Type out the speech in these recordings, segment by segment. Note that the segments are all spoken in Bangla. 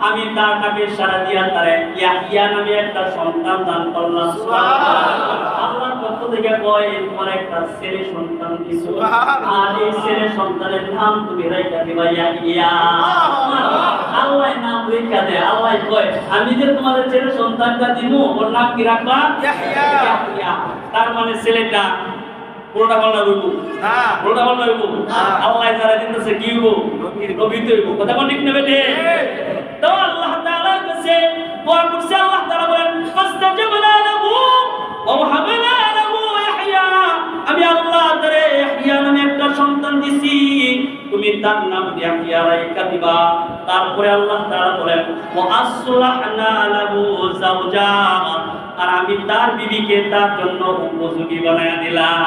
আমি তার ডাকে সাড়া দিয়া তারে ইয়াহিয়া নামে একটা সন্তান দান করলাম। সুবহানাল্লাহ। আল্লাহর পক্ষ থেকে কয় তোমার একটা ছেলে সন্তান দিছো, আর এই ছেলে সন্তানের নাম তুমি রাখা দিবা ইয়াহিয়া। আল্লাহ নাম রেখা দেয়। আল্লাহ কয় আমি যে তোমাদের ছেলে সন্তানটা দিব ওর নাম কি রাখবা? ইয়াহিয়া। তার মানে ছেলেটা পুরোটা বলনা হইব না, পুরোটা বলনা হইব আল্লাহ যারা দিতেছে কি হইব? নবী তো হইব। কথা কোন ঠিক নেবে? তো আল্লাহ তাআলার কাছে দোয়া করছে। আল্লাহ তাআলা বলেন ফাস্তাজাবনা লাহু ওয়া ওয়াহাবনা লাহু ইয়াহইয়া। আমি আল্লাহ তারে ইয়াহইয়া নামে একটা সন্তান দিছি, তুমি তার নাম ইয়াহইয়া রাখা দিবা। তারপরে আল্লাহ তাআলা বলেন ওয়া আসলাহনা লাহু যাওজা, আর আমি তার বিবিকে তার জন্য উপযোগী বানায়া দিলাম।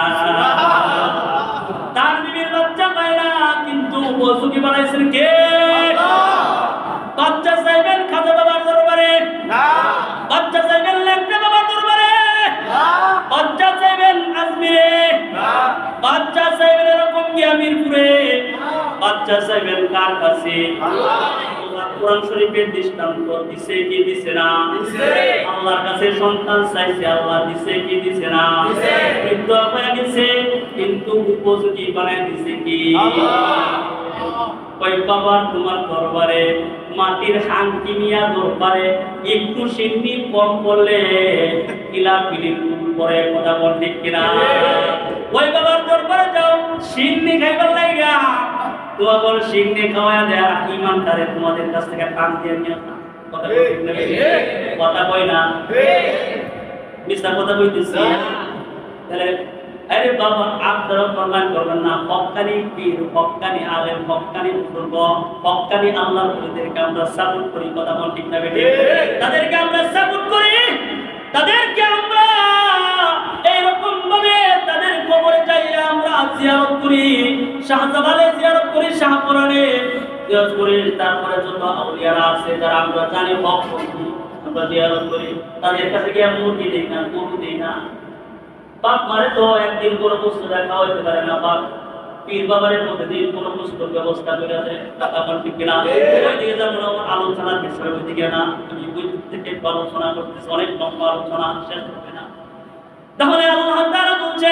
তার বিবির বাচ্চা পায় না, কিন্তু উপযোগী বানাইছেন কে? বাচ্চা চাইবেন খাজা বাবার দরবারে না, বাচ্চা চাইবেন লেংটা বাবার দরবারে না, বাচ্চা চাইবেন আজমিরে না, বাচ্চা চাইবেন এরকম কি আমিরপুরে, বাচ্চা চাইবেন কার কাছে? আল্লাহ। কোরআন শরীফের দৃষ্টান্ত দিছে কি দিছে না? দিছে। আল্লাহর কাছে সন্তান চাইছে, আল্লাহ দিছে কি দিছে না? দিছে। বৃদ্ধ হয়ে গেছে কিন্তু উপযোগী বানায় দিছে কি? আল্লাহ। কই বাবা তোমার দরবারে মাটির হাঙ্কি নিয়া দরবারে একটু সিন্নি কম করলে কিলা পিলির পরে কথা বল ঠিক কিনা? ওই বাবার দরবারে যাও সিন্নি খাইবার লাগা, তোমার বল সিন্নি খাওয়া দেয়া ইমানদারে তোমাদের কাছ থেকে টান দিয়ে নিয়ে আসা। কথা বল ঠিক না? কথা কই না মিছা কথা কইতেছি। তাহলে আরে বাবা আপনারা প্রমাণ করবেন না, হক্কানি পীর, হক্কানি আলেম, হক্কানি বুজুর্গ, হক্কানি আল্লাহর ওলিদেরকে আমরা সাপোর্ট করি। কথা বল ঠিক না? তাদেরকে আমরা সাপোর্ট করি, তাদেরকে আমরা এইরকম ভাবে তাদের কবরে যাইয়া আমরা জিয়ারত করি, শাহজালালে জিয়ারত করি, শাহপুরানে জিয়ারত করি। তারপরে যত আউলিয়ারা আছে যারা আমরা জানি হক করি আমরা জিয়ারত করি, তাদের কাছে গিয়ে মূর্তি দেই না, গরু দেই না। বাপ মারে তো একদিন কোনো বস্তু দেখা হইতে পারে না, বাপ পীর বাবারের প্রতিদিন কোনো বস্তুর ব্যবস্থা করে দেয়। টাকা আমার ঠিক কিনা? ওইদিকে যেমন আমার আলোচনার বিষয় ওইদিকে না, আমি ওই দিক থেকে আলোচনা করতেছি, অনেক লম্বা আলোচনা শেষ হবে না। তাহলে আল্লাহ তাআলা বলছে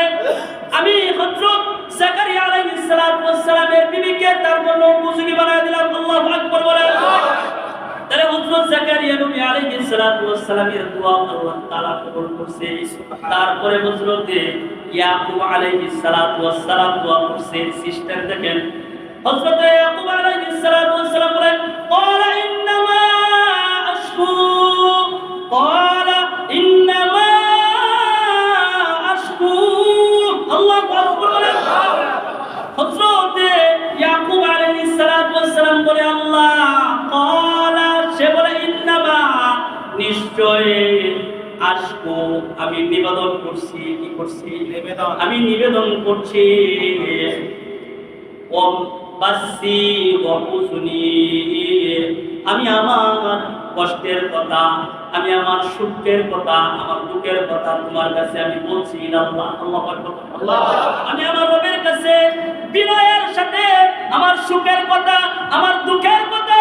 আমি হযরত জাকারিয়া আলাইহিস সালাতু ওয়াস সালামের বিবিকে তার জন্য উপযোগী বানায় দিলাম। আল্লাহু আকবার বলেন। তাহলে হযরত জাকারিয়া নবী আলাইহিস সালাতু ওয়াস সালামের দোয়া আল্লাহ তাআলা কবুল করছে। তারপরে হযরত ইয়াকুব আলাইহিস সালাতু ওয়াস সালাম দোয়া করছে। সিস্টার দেখেন হযরত ইয়াকুব আলাইহিস সালাতু ওয়াস সালাম বলেন ক্বালা ইন্নামা আশকু, ক্বালা ইন্নামা আশকু। আল্লাহু আকবার বলেন। হযরত ইয়াকুব আলাইহিস সালাতু ওয়াস সালাম বলে আল্লাহ ক্বালা, সে বলে ইন্নামা নিশ্চয়, আশকু আমি নিবেদন করছি। কি করছি? নিবেদন। আমি নিবেদন করছি। ওম বাসি ওয়া হুজনি, আমি আমার কষ্টের কথা, আমি আমার সুখের কথা, আমার দুঃখের কথা তোমার কাছে আমি বলছি। আল্লাহ আল্লাহু আকবার। আল্লাহ। আমি আমার রবের কাছে বিনয়ের সাথে আমার সুখের কথা, আমার দুঃখের কথা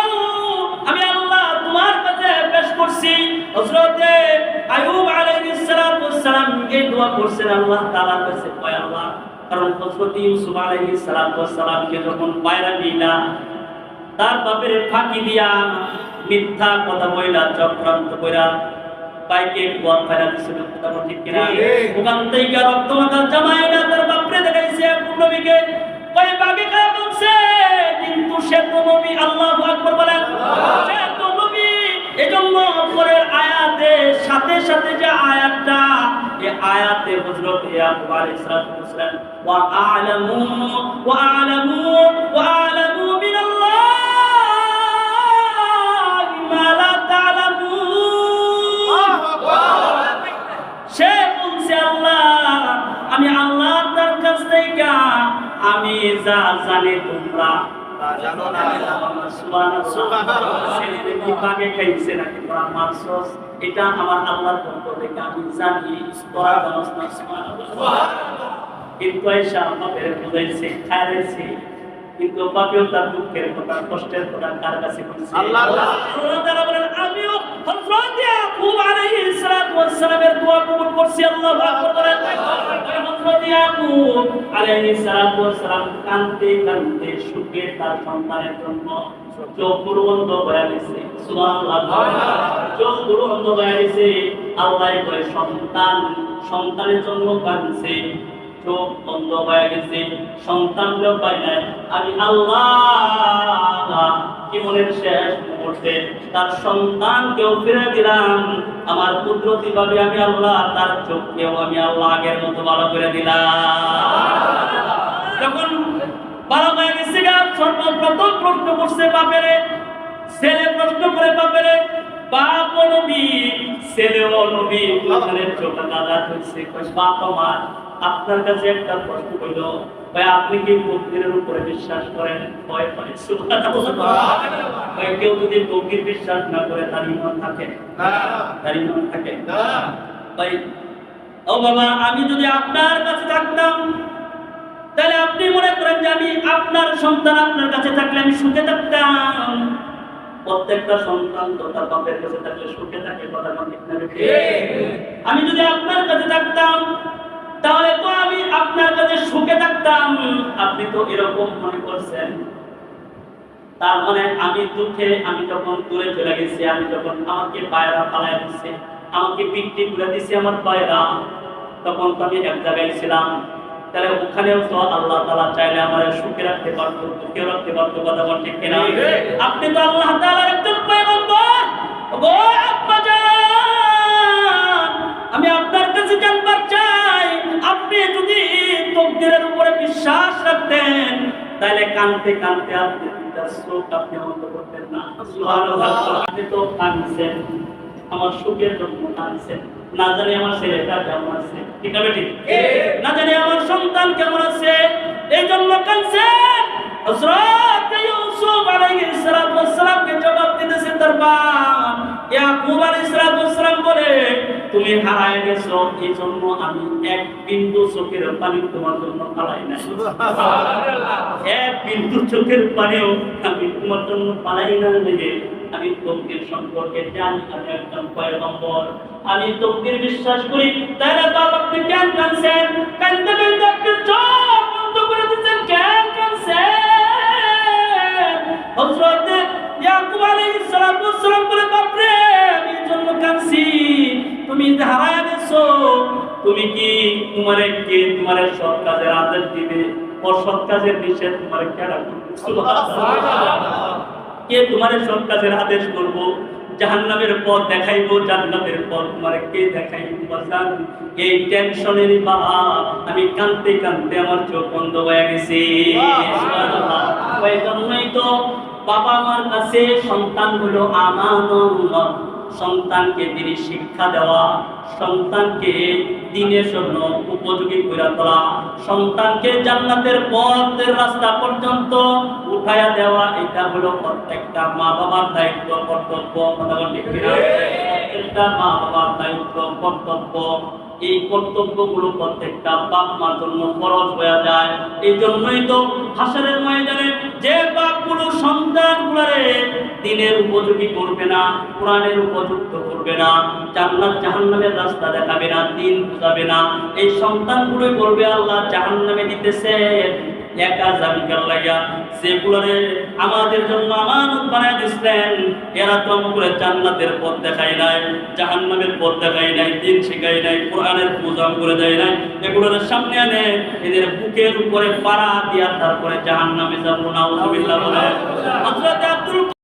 আমি আল্লাহ তোমার কাছে পেশ করছি। হযরত আইয়ুব আলাইহিস সালাতু ওয়াস সালাম এই দোয়া করছেন আল্লাহ তাআলার কাছে। কয় আল্লাহ, কারণ হযরত ইউসুফ আলাইহিস সালাতু ওয়াস সালামকে যখন বাইরা দিলা, তার বাপের ফাঁকি দিয়া মিথ্যা কথা বইলা চক্রান্ত কইরা বাইকে গোয়া ফাইরা দিছিল। কথা ঠিক কিনা? ওখান থেকে রক্তমাখা জামাইনা তার বাপরে দেখাইছে নবীকে, কয় বাগে খায় বলছে কিন্তু সে তো নবী। আল্লাহু আকবার বলেন। সে তো নবী। এজন্য পরের আয়াতে সাথে সাথে যে আয়াতটা, এই আয়াতে হযরত ইয়াকুব আলাইহিস সালাতু ওয়াস সালাম ওয়া আ'লামু ওয়া আ'লামু ওয়া আ'লামু মিনাল্লাহি মা লা তা'লামুন। সে বলছে আল্লাহ আমি আল্লাহর তার কাছ থেকে আমি যা জানি তোমরা জানো না। সুবহানাল্লাহ। ছেলের বিভাগে খাইছে নাকি তোরা মারছস, এটা আমার আল্লাহর পক্ষ থেকে আমি জানি, তোরা জানোস না। সুবহানাল্লাহ। কিন্তু আয়েশা বাপের বুঝাইছে, খাইছে কিন্তু পাপিও তার দুঃখের কথা কষ্টের কথা কার কাছে বলছে? আল্লাহ তাআলা বলেন আমিও হযরত ইয়াকুব আলাইহিস সালাতু ওয়াস সালামের দোয়া কবুল করছি। আল্লাহু আকবার বলেন। হযরত ইয়াকুব আলাইহিস সালাতু ওয়াস সালাম কাঁদতে কাঁদতে সুখে তার সন্তানের জন্য চোখ বন্ধ হয়ে গেছে। সুবহানাল্লাহ। চোখ বন্ধ হয়ে গেছে। আল্লাহ কয় সন্তানের জন্য কাঁদছে, চোখ বন্ধ হয়ে গেছে, সন্তানও পাই নাই। আমি আল্লাহ জীবনের শেষ মুহূর্তে তার সন্তানকেও ফিরে দিলাম। আমার কুদরতি ভাবে আমি আল্লাহ তার চোখকেও আমি আল্লাহ আগের মতো ভালো করে দিলাম। যখন ভালো হয়ে গেছে, সর্বপ্রথম প্রশ্ন করছে বাপেরে, ছেলে প্রশ্ন করে বাপেরে, বাপ ও নবী ছেলে ও নবী দুজনের চোখ দাদা হয়েছে। বাপ আমার আপনার কাছে একটা প্রশ্ন হইল, ভাই আপনি কি তকদীরের উপরে বিশ্বাস করেন? ভয় পায়। সুবহানাল্লাহ। কেউ যদি তকদীর বিশ্বাস না করে তার ঈমান থাকে না, তার ঈমান থাকে না। ভাই ও বাবা, আমি যদি আপনার কাছে থাকতাম তাহলে আপনি মনে করেন যে আমি আপনার সন্তান আপনার কাছে থাকলে আমি সুখে থাকতাম। প্রত্যেকটা সন্তান তো তার বাপের কাছে থাকলে সুখে থাকে, কথা ঠিক না? আমি যদি আপনার কাছে থাকতাম তাহলে তো আমি আপনার কাছে সুখে থাকতাম। আপনি তো এরকম মনে করছেন, তার মানে আমি দুঃখে আমি যখন দূরে চলে গেছি, আমি যখন আমাকে পায়রা পালায় দিচ্ছে, আমাকে বিক্রি করে দিচ্ছে আমার পায়রা, তখন তো আমি এক জায়গায় ছিলাম। তাহলে ওখানেও তো আল্লাহ তাআলা চাইলে আমার সুখে রাখতে পারতো, দুঃখে রাখতে পারতো, কথা ঠিক কিনা? আপনি তো আল্লাহ তাআলার একজন পয়গম্বর। গো আব্বা জান, আমি আপনার কাছে জানবার চাই, আপনি যদি তকদীরের উপরে বিশ্বাস রাখতেন তাহলে কাঁদতে কাঁদতে আপনি তার চোখ আপনি বন্ধ করতেন না। সুবহানাল্লাহ। আপনি তো কাঁদছেন আমার সুখের জন্য কাঁদছেন, না জানি আমার ছেলেটা কেমন আছে, ঠিক আছে ঠিক, না জানি আমার সন্তান কেমন আছে, এই জন্য কাঁদছেন। হযরত ইউসুফ আলাইহিস সালাতু ওয়াস সালামকে জবাব দিতেছেন তার বাপ ইয়াকুব আলাইহিস সালাতু ওয়াস সালাম বলে, তুমি হারায় গেছো এই জন্য আমি এক বিন্দু চোখের পানি তোমার জন্য ফালাই না। সুবহানাল্লাহ। এক বিন্দু চোখের পানিও আমি তোমার জন্য ফালাই না। আমি তকদীর সম্পর্কে জানি, আমি একজন পয়গম্বর, আমি তকদীর বিশ্বাস করি। তাহলে বাবা আপনি কেন কাঁদছেন? কাঁদতে কাঁদতে আপনি চোখ বন্ধ করে দিচ্ছেন, কেন কাঁদছেন? হযরত ইয়াকুব আলাইহিস সালাতু ওয়াস সালাম বলে, বাপরে আমি এই জন্য কাঁদছি, তুমি যে হারায় গেছো, তুমি কি তোমারে সৎ কাজের আদেশ দিবে, অসৎ কাজের নিষেধ তোমারে কেডা করবে? সুবহানাল্লাহ। কে তোমার সৎ কাজের আদেশ করব, জাহান্নামের পথ দেখাইবো, জান্নাতের পথ তোমারে কে দেখাইবো? বাজান এই টেনশনের বাপ আমি কাঁদতে কাঁদতে আমার চোখ বন্ধ হয়ে গেছে। সুবহানাল্লাহ। ওই জন্যই তো বাবা মার কাছে সন্তান হলো আমানত। সন্তানকে দিনের শিক্ষা দেওয়া, সন্তানকে দ্বীনের জন্য উপযোগী করে তোলা, সন্তানকে জান্নাতের পথের রাস্তা পর্যন্ত উঠায়া দেওয়া, এটা হলো প্রত্যেকটা মা বাবার দায়িত্ব, কর্তব্য। প্রত্যেকটা মা বাবার দায়িত্ব, কর্তব্য। এই কর্তব্যগুলো প্রত্যেকটা বাপ মার জন্য ফরজ হয়ে যায়। এই জন্যই তো হাসরের ময়দানে যে বাপগুলো সন্তানগুলোরে দ্বীনের উপযোগী করবে না, কোরআনের উপযুক্ত করবে না, জান্নাত জাহান্নামের রাস্তা দেখাবে না, দ্বীন বোঝাবে না, এই সন্তানগুলোই বলবে আল্লাহ জাহান্নামে দিতেছেন একা জামিকার লাগা, যেগুলোরে আমাদের জন্য আমানত বানায় দিচ্ছেন, এরা তো আমাকে জান্নাতের পথ দেখায় নাই, জাহান্নামের পথ দেখায় নাই, দ্বীন শিখায় নাই, কোরআনের পূজাও করে দেয় নাই, এগুলোর সামনে আনে এদের বুকের উপরে পাড়া দিয়া তারপরে জাহান্নামে যাবো। নাউযুবিল্লাহ বলে হযরত আব্দুল